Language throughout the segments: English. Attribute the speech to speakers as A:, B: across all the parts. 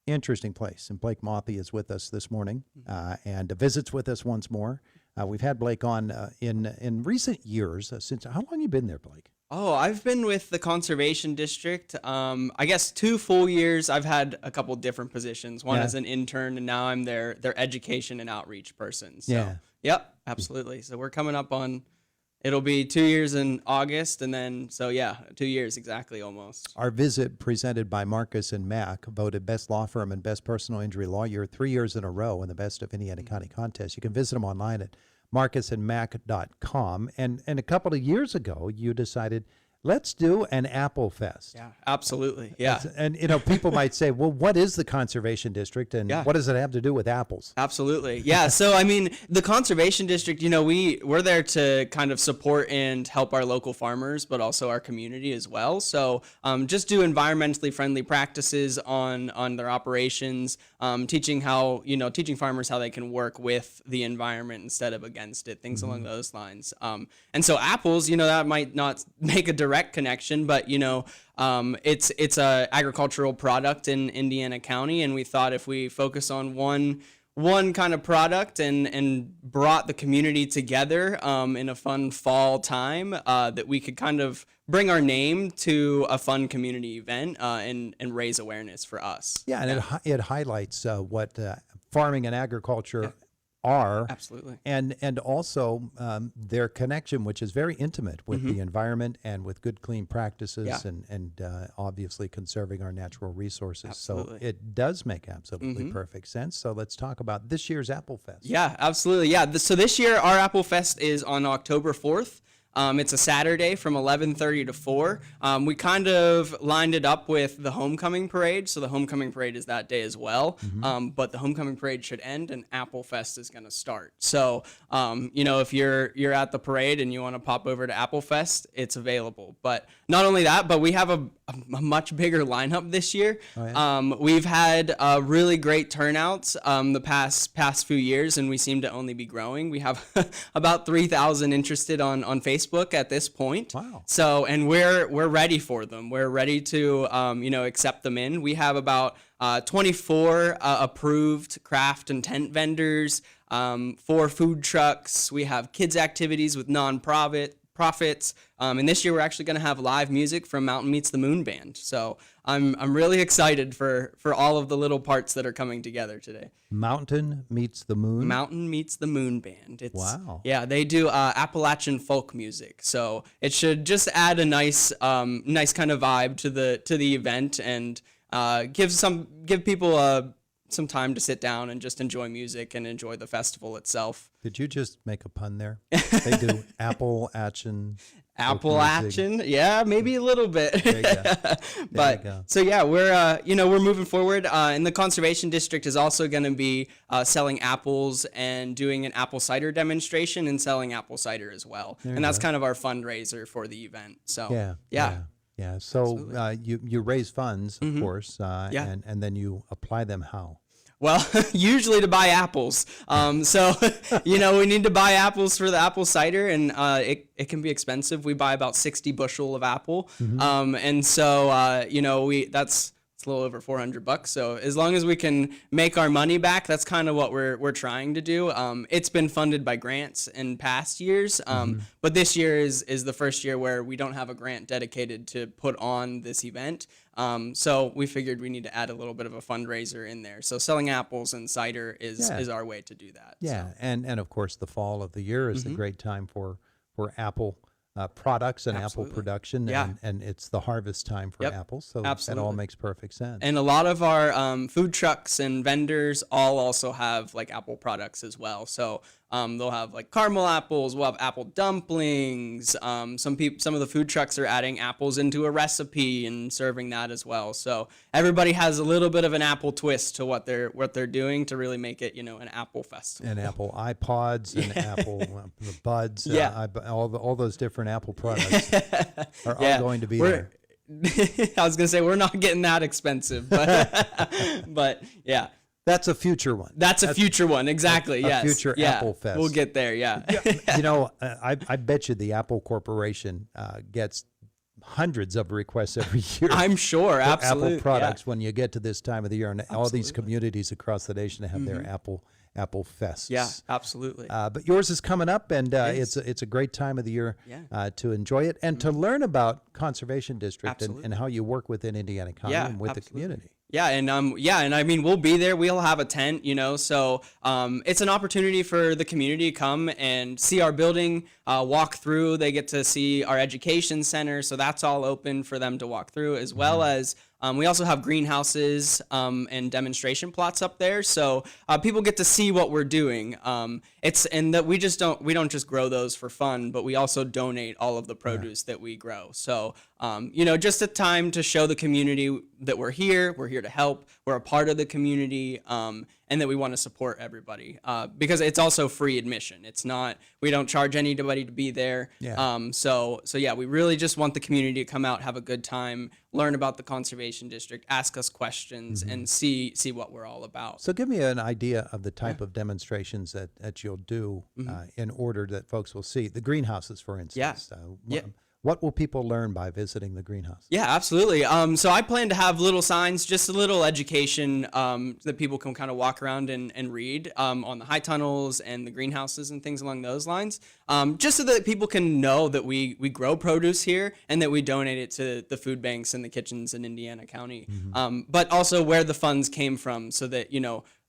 A: interesting place. And Blake Mauthe is with us this morning and visits with us once more. We've had Blake on in recent years. Since how long have you been there, Blake?
B: Oh, I've been with the Conservation District, I guess 2 full years. I've had a couple different positions, one as an intern, and now I'm their education and outreach person. So, yep, absolutely. So we're coming up on, it'll be 2 years in August, and then, 2 years exactly almost.
A: Our visit presented by Marcus and Mack, voted Best Law Firm and Best Personal Injury Lawyer 3 years in a row in the Best of Indiana County contest. You can visit them online at marcusandmack.com. And a couple of years ago, you decided, let's do an Applefest.
B: Yeah, absolutely. Yeah.
A: And, people might say, well, what is the Conservation District and what does it have to do with apples?
B: Absolutely. Yeah. So, I mean, the Conservation District, we're there to kind of support and help our local farmers, but also our community as well. So just do environmentally friendly practices on their operations, teaching farmers how they can work with the environment instead of against it, things along those lines. And so apples, that might not make a direct connection, but it's a agricultural product in Indiana County, and we thought if we focus on one kind of product and brought the community together in a fun fall time, that we could kind of bring our name to a fun community event and raise awareness for us.
A: Yeah, and it highlights what farming and agriculture are.
B: Absolutely.
A: And also their connection, which is very intimate with the environment and with good, clean practices and obviously conserving our natural resources.
B: Absolutely.
A: So it does make absolutely perfect sense. So let's talk about this year's Applefest.
B: Yeah, absolutely. Yeah. So this year, our Applefest is on October 4th. It's a Saturday from 11:30 to 4. We kind of lined it up with the homecoming parade, so the homecoming parade is that day as well. But the homecoming parade should end, and Applefest is going to start. So, if you're at the parade and you want to pop over to Applefest, it's available. But not only that, but we have a much bigger lineup this year. Oh, yeah? We've had really great turnouts the past few years, and we seem to only be growing. We have about 3,000 interested on Facebook at this point.
A: Wow.
B: So, and we're ready for them. We're ready to, accept them in. We have about 24 approved craft and tent vendors, 4 food trucks. We have kids activities with profits. And this year we're actually going to have live music from Mountain Meets the Moon Band. So I'm really excited for all of the little parts that are coming together today.
A: Mountain Meets the Moon?
B: Mountain Meets the Moon Band.
A: Wow.
B: Yeah, they do Appalachian folk music. So it should just add a nice kind of vibe to the event and give people some time to sit down and just enjoy music and enjoy the festival itself.
A: Did you just make a pun there? They do Appalachian.
B: Yeah, maybe a little bit.
A: There you go.
B: But so yeah, we're moving forward. And the Conservation District is also going to be selling apples and doing an apple cider demonstration and selling apple cider as well. And that's kind of our fundraiser for the event. So
A: yeah. So you raise funds, of course, and then you apply them how?
B: Well, usually to buy apples. So, we need to buy apples for the apple cider, and it can be expensive. We buy about 60 bushel of apple. And so, that's a little over $400. So as long as we can make our money back, that's kind of what we're trying to do. It's been funded by grants in past years, but this year is the first year where we don't have a grant dedicated to put on this event. So we figured we need to add a little bit of a fundraiser in there. So selling apples and cider is our way to do that.
A: Yeah, so. And of course the fall of the year is a great time for apple products and apple production, and it's the harvest time for apples, so that all makes perfect sense.
B: And a lot of our food trucks and vendors all also have like apple products as well. So they'll have like caramel apples, we'll have apple dumplings. Some of the food trucks are adding apples into a recipe and serving that as well. So everybody has a little bit of an apple twist to what they're doing to really make it, an apple festival.
A: And apple iPods and apple buds, all those different Apple products are all going to be there.
B: I was going to say we're not getting that expensive, but yeah.
A: That's a future one.
B: That's a future one, exactly.
A: A future Apple Fest.
B: We'll get there. Yeah.
A: I bet you the Apple Corporation gets hundreds of requests every year.
B: I'm sure,
A: for
B: absolutely.
A: Apple products when you get to this time of the year, and all these
B: Absolutely.
A: communities across the nation have their Applefests.
B: Yeah, absolutely.
A: But yours is coming up, and
B: is.
A: it's a great time of the year
B: Yeah.
A: to enjoy it and to learn about Conservation District and how you work within Indiana County
B: Yeah,
A: and with the
B: absolutely.
A: community.
B: Yeah, and I mean, we'll be there. We'll have a tent, so it's an opportunity for the community to come and see our building, walk through. They get to see our education center, so that's all open for them to walk through, as well as we also have greenhouses and demonstration plots up there, so people get to see what we're doing. We don't just grow those for fun, but we also donate all of the produce that we grow. So just a time to show the community that we're here to help, we're a part of the community, and that we want to support everybody because it's also free admission. We don't charge anybody to be there.
A: Yeah.
B: So we really just want the community to come out, have a good time, learn about the Conservation District, ask us questions, and see what we're all about.
A: So give me an idea of the type of demonstrations that you'll do in order that folks will see. The greenhouses, for instance.
B: Yeah.
A: What will people learn by visiting the greenhouse?
B: Yeah, absolutely. So I plan to have little signs, just a little education that people can kind of walk around and read on the high tunnels and the greenhouses and things along those lines, just so that people can know that we grow produce here and that we donate it to the food banks and the kitchens in Indiana County, but also where the funds came from so that,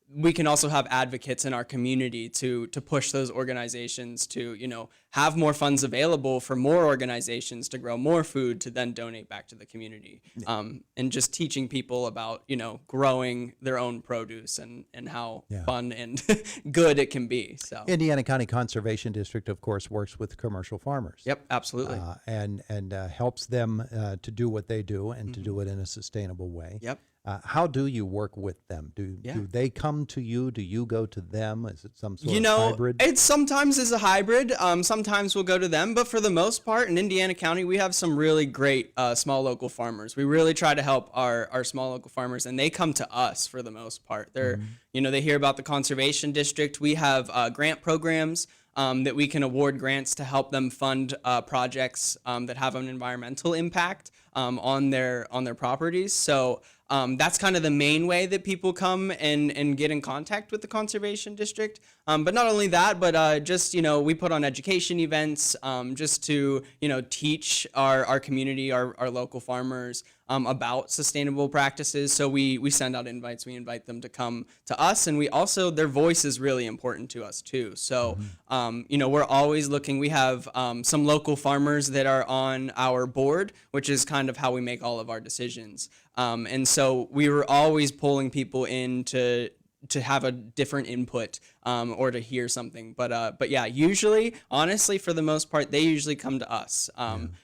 B: we can also have advocates in our community to push those organizations to, have more funds available for more organizations to grow more food to then donate back to the community. And just teaching people about, growing their own produce and how fun and good it can be. So
A: Indiana County Conservation District, of course, works with commercial farmers.
B: Yep, absolutely.
A: And helps them to do what they do and to do it in a sustainable way.
B: Yep.
A: How do you work with them? Do they come to you? Do you go to them? Is it some sort of hybrid?
B: It sometimes is a hybrid. Sometimes we'll go to them, but for the most part, in Indiana County, we have some really great small local farmers. We really try to help our small local farmers, and they come to us for the most part. They're, they hear about the Conservation District. We have grant programs that we can award grants to help them fund projects that have an environmental impact on their properties. So that's kind of the main way that people come and get in contact with the Conservation District. But not only that, but just, we put on education events just to, teach our community, our local farmers about sustainable practices. So we send out invites, we invite them to come to us, and we also, their voice is really important to us too. So, we're always looking, we have some local farmers that are on our board, which is kind of how we make all of our decisions. And so we were always pulling people in to have a different input or to hear something. But yeah, usually, honestly, for the most part, they usually come to us.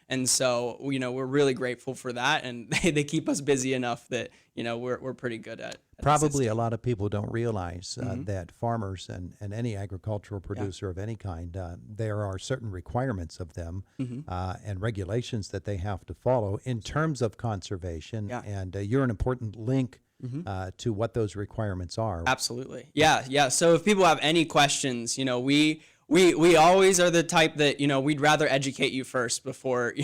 B: And so, we're really grateful for that. And they keep us busy enough that, we're pretty good at
A: Probably a lot of people don't realize that farmers and any agricultural producer of any kind, there are certain requirements of them and regulations that they have to follow in terms of conservation. And you're an important link to what those requirements are.
B: Absolutely. Yeah. So if people have any questions, we always are the type that, we'd rather educate you first before,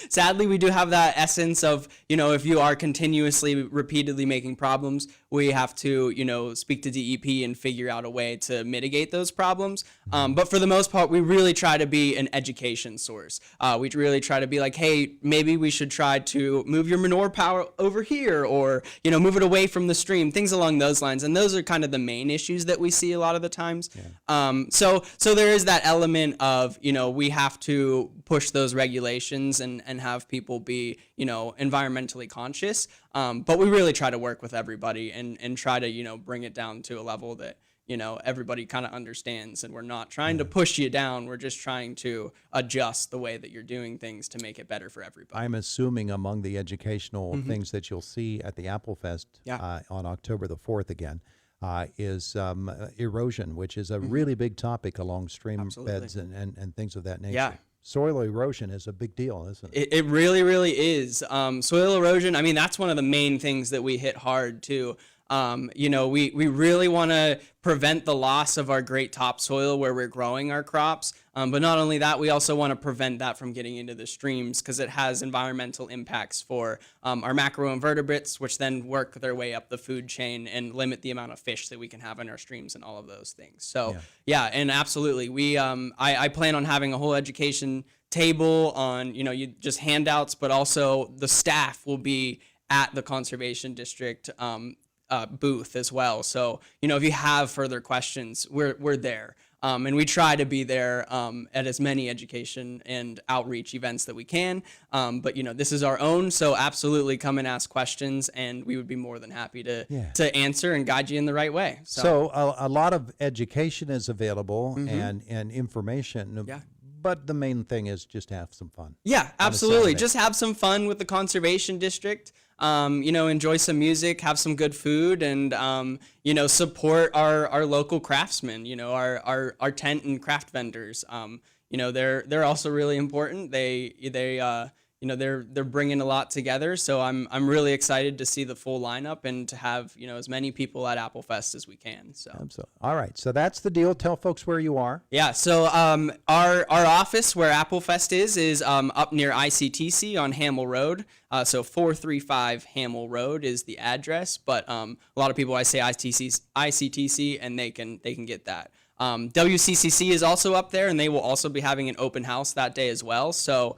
B: sadly we do have that essence of, if you are continuously, repeatedly making problems, we have to, speak to DEP and figure out a way to mitigate those problems. But for the most part, we really try to be an education source. We really try to be like, hey, maybe we should try to move your manure pile over here or, move it away from the stream, things along those lines. And those are kind of the main issues that we see a lot of the times. So there is that element of, we have to push those regulations and have people be, environmentally conscious. But we really try to work with everybody and try to, bring it down to a level that, everybody kind of understands, and we're not trying to push you down. We're just trying to adjust the way that you're doing things to make it better for everybody.
A: I'm assuming among the educational things that you'll see at the Applefest on October the 4th again, is erosion, which is a really big topic along stream beds and things of that nature.
B: Yeah.
A: Soil erosion is a big deal, isn't it?
B: It really, really is. Soil erosion, I mean, that's one of the main things that we hit hard too. We really want to prevent the loss of our great topsoil where we're growing our crops. But not only that, we also want to prevent that from getting into the streams because it has environmental impacts for our macroinvertebrates, which then work their way up the food chain and limit the amount of fish that we can have in our streams and all of those things. So yeah, and absolutely, I plan on having a whole education table on, just handouts, but also the staff will be at the conservation district booth as well. So, if you have further questions, we're there. And we try to be there at as many education and outreach events that we can. But, this is our own. So absolutely come and ask questions, and we would be more than happy to answer and guide you in the right way.
A: So a lot of education is available and information.
B: Yeah.
A: But the main thing is just have some fun.
B: Yeah, absolutely. Just have some fun with the conservation district. Enjoy some music, have some good food, and support our local craftsmen. Our tent and craft vendors. They're also really important. They're bringing a lot together. So I'm really excited to see the full lineup and to have as many people at Applefest as we can. So
A: absolutely. All right. So that's the deal. Tell folks where you are.
B: Yeah. So our office where Applefest is up near ICTC on Hamel Road. So 435 Hamel Road is the address. But a lot of people I say ICTC and they can get that. WCCC is also up there, and they will also be having an open house that day as well. So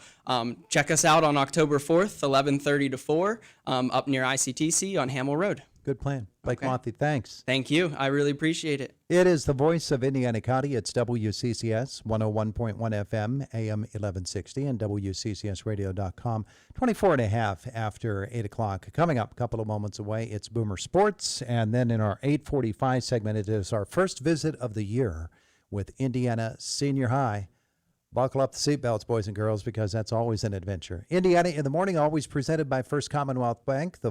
B: check us out on October 4th, 11:30 to 4, up near ICTC on Hamel Road.
A: Good plan. Blake Mauthe, thanks.
B: Thank you. I really appreciate it.
A: It is the voice of Indiana County. It's WCCS 101.1 FM, AM 1160, and WCCSradio.com. 24 and a half after 8 o'clock. Coming up a couple of moments away, it's Boomer Sports. And then in our 8:45 segment, it is our first visit of the year with Indiana Senior High. Buckle up the seatbelts, boys and girls, because that's always an adventure. Indiana in the Morning, always presented by First Commonwealth Bank. The